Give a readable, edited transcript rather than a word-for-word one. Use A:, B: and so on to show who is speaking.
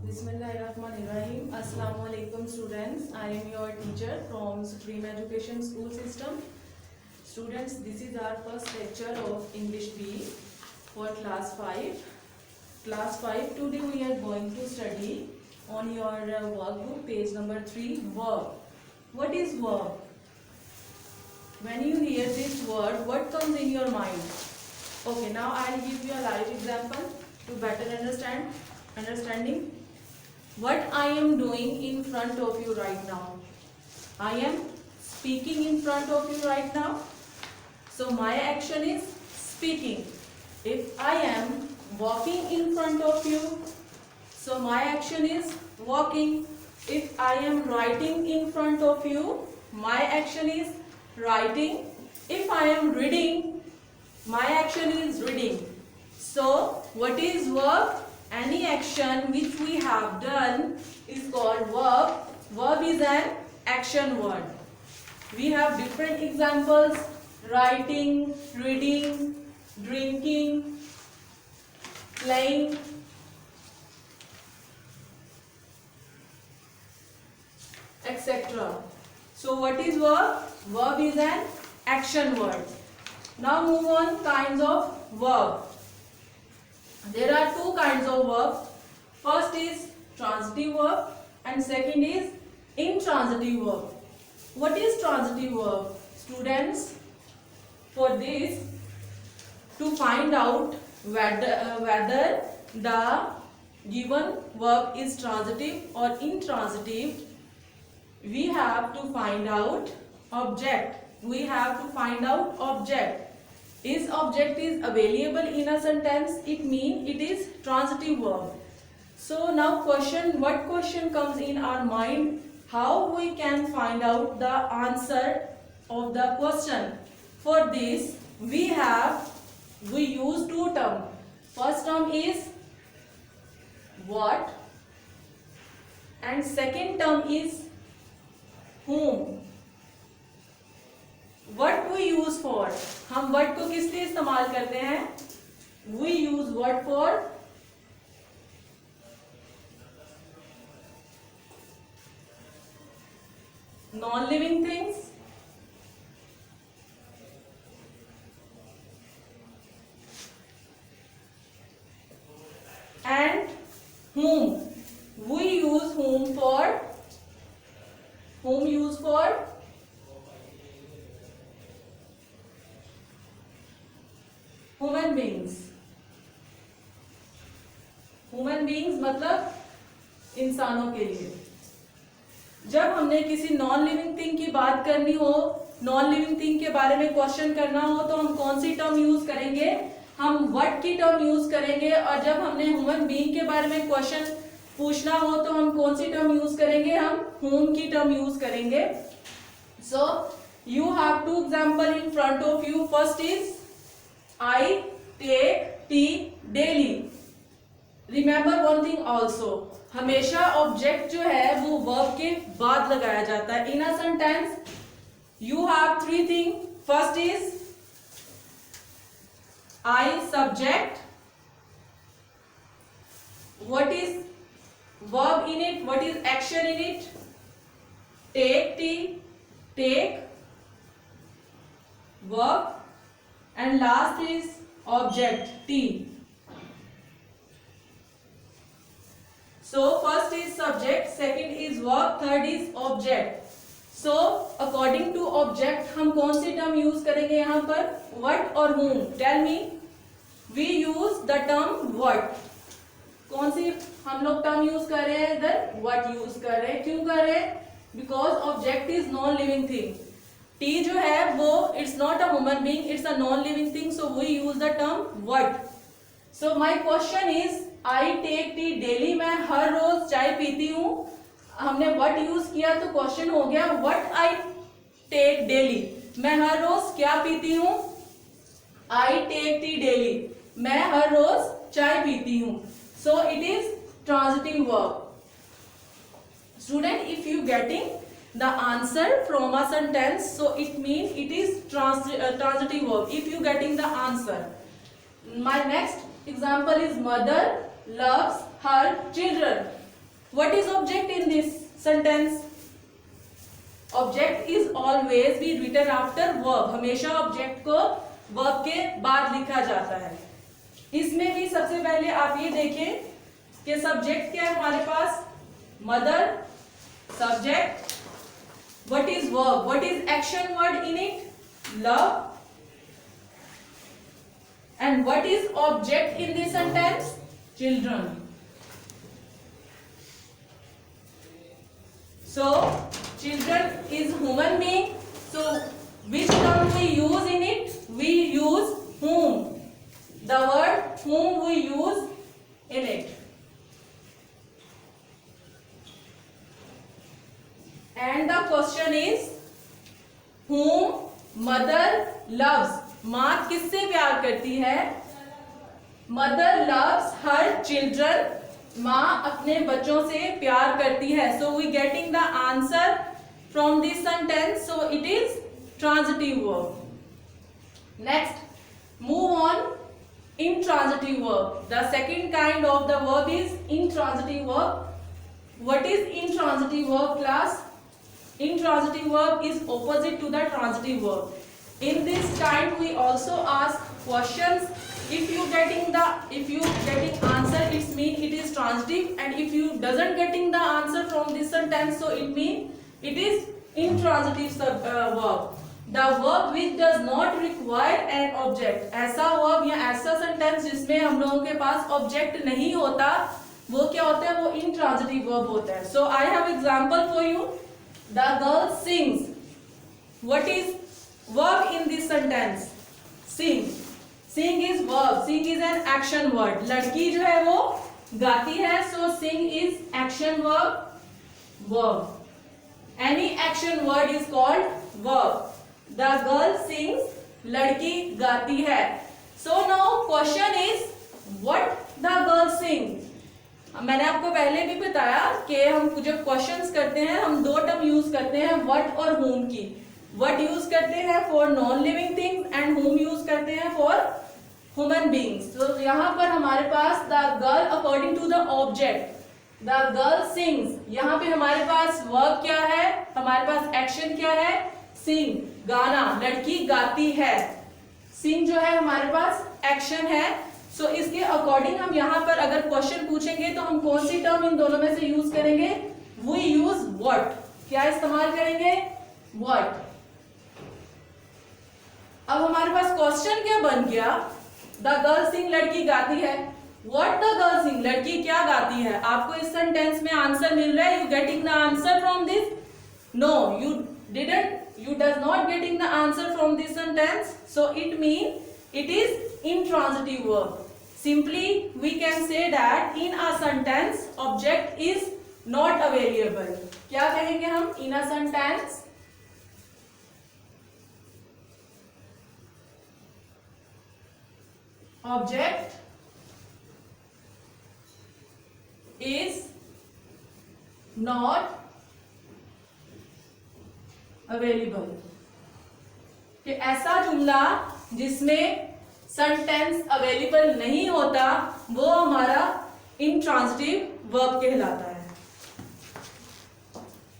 A: Bismillahirrahmanirrahim. Assalamu alaikum students. I am your teacher from Supreme Education School System. Students, this is our first lecture of English B for class 5. Class 5, today we are going to study on your workbook page number 3, verb. What is verb? When you hear this word, what comes in your mind? Okay, now I will give you a live example to better understanding. What I am doing in front of you right now. I am speaking in front of you right now. So my action is speaking. If I am walking in front of you, so my action is walking. If I am writing in front of you, my action is writing. If I am reading, my action is reading. So what is verb? Any action which we have done is called verb. Verb is an action word. We have different examples: writing, reading, drinking, playing. Etc. So what is verb? Verb is an action word. Now move on kinds of verb. There are two kinds of verb. First is transitive verb and second is intransitive verb. What is transitive verb? Students, for this, to find out whether the given verb is transitive or intransitive, we have to find out object. We have to find out object. Is object is available in a sentence, it means it is transitive verb. So now question, what question comes in our mind? How we can find out the answer of the question? For this we use two terms. First term is what and second term is whom. What we use for, हम what को किस लिए इस्तेमाल करते हैं? We use what for non-living things and whom. We use whom for human beings. Human beings मतलब इंसानों के लिए. जब हमने किसी नॉन लिविंग थिंग की बात करनी हो, नॉन लिविंग थिंग के बारे में क्वेश्चन करना हो, तो हम कौन सी टर्म यूज करेंगे? हम व्हाट की टर्म यूज करेंगे. और जब हमने ह्यूमन बींग के बारे में क्वेश्चन पूछना हो तो हम कौन सी टर्म यूज करेंगे? हम whom की टर्म यूज करेंगे. So you have two example in front of you. First is I take tea daily. Remember one thing also. हमेशा ऑब्जेक्ट जो है वो वर्ब के बाद लगाया जाता है. In a sentence you have three things. First is I subject. What is verb in it? What is action in it? Take tea, take verb. And last is object tea. So first is subject, second is verb, third is object. So according to object हम कौन सी term use करेंगे यहाँ पर? What और whom? Tell me. We use the term what. कौन सी हम लोग term use कर रहे हैं इधर? What यूज कर रहे हैं. क्यों कर रहे हैं? Because object is non-living thing. Tea जो है वो it's not a human being, it's a non living thing. So we use the term what. So my question is I take tea daily. मैं हर रोज चाय पीती हूँ. हमने व्हाट यूज किया तो क्वेश्चन हो गया व्हाट आई टेक डेली. मैं हर रोज क्या पीती हूँ? I take tea daily. मैं हर रोज चाय पीती हूँ. So it is transitive verb. Student, if you getting the answer from a sentence, so it means it is transitive verb if you getting the answer. My next example is mother loves her children. What is object in this sentence? Object is always be written after verb. हमेशा object को verb के बाद लिखा जाता है. इसमें भी सबसे पहले आप ये देखें कि subject क्या है हमारे पास? Mother, subject. What is verb? What is action word in it? Love. And what is object in this sentence? Children. So children is human being. So which term we use in it? We use whom. The word whom we use in it. And the question is whom mother loves. माँ किससे प्यार करती है? Mother loves her children. माँ अपने बच्चों से प्यार करती है. So we getting the answer from this sentence. So it is transitive verb. Next move on. Intransitive verb. The second kind of the verb is intransitive verb. What is intransitive verb, class? Intransitive verb is opposite to the transitive verb. In this kind we also ask questions. If you getting answer, it mean it is transitive, and if you doesn't getting the answer from this sentence, so it mean it is intransitive verb. The verb which does not require an object. ऐसा verb या ऐसा sentence जिसमें हम लोगों के पास object नहीं होता, वो क्या होता है? वो intransitive verb होता है. So I have example for you. The girl sings. What is verb in this sentence? Sing. Sing is verb. Sing is an action word. लड़की जो है वो गाती है. So sing is action verb. Any action word is called verb. The girl sings. लड़की गाती है. So now question is what the girl sings. मैंने आपको पहले भी बताया कि हम जब क्वेश्चंस करते हैं हम दो टर्म यूज करते हैं, what और whom की. what यूज करते हैं for non living things and whom use करते हैं फॉर ह्यूमन बीइंग्स. तो यहाँ पर हमारे पास the girl according to the object. The girl sings. यहाँ पे हमारे पास वर्ब क्या है? हमारे पास एक्शन क्या है? सिंग, गाना. लड़की गाती है. सिंग जो है हमारे पास एक्शन है. सो इसके अकॉर्डिंग हम यहाँ पर अगर क्वेश्चन पूछेंगे तो हम कौन सी टर्म इन दोनों में से यूज करेंगे? We use what. क्या इस्तेमाल करेंगे? व्हाट. अब हमारे पास क्वेश्चन क्या बन गया? द गर्ल सिंग. लड़की गाती है. व्हाट द गर्ल सिंग. लड़की क्या गाती है? आपको इस सेंटेंस में आंसर मिल रहा है. You getting the answer from this? No, you didn't. You does not getting the answer from this sentence. So it mean it is intransitive verb. Simply we can say that in a sentence object is not available. क्या कहेंगे हम in a sentence? Object is not available. कि ऐसा जुमला जिसमें sentence available नहीं होता वो हमारा इंट्रांजिटिव वर्ब कहलाता है.